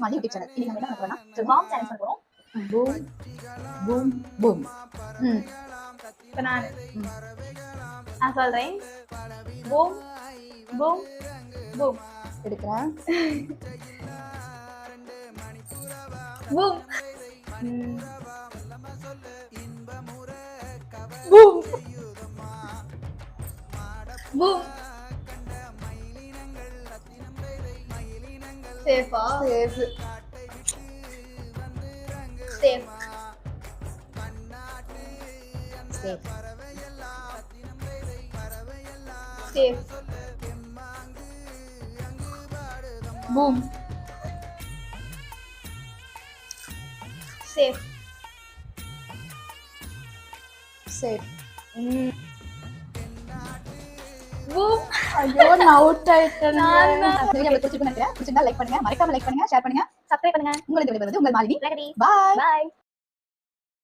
மாலி YouTube channel. இன்னைக்கு நம்ம என்ன பண்ண போறோம்னா பாம் சேலஞ்ச் பண்ண போறோம். Boom boom boom. இப்போ நான் சொல்றேன். பூம் பூம் பூம் எடுக்கிறேன். Boom boom boom. சேஃபா? Safe. Safe safe. Safe. Boom. Safe. Safe. Boom. ஐயோ நான் அவுட் ஆயிட்டேன். வீடியோ உங்களுக்கு பிடிச்சிருக்குன்னு நினைக்கிறேன். பிடிச்சிருந்தா லைக் பண்ணுங்க, மறக்காம லைக் பண்ணுங்க, ஷேர் பண்ணுங்க, சப்ஸ்கிரைப் பண்ணுங்க. உங்களுக்கு விடைபெறுவது உங்கள் மாலினி. ரெடி. பாய். பாய்.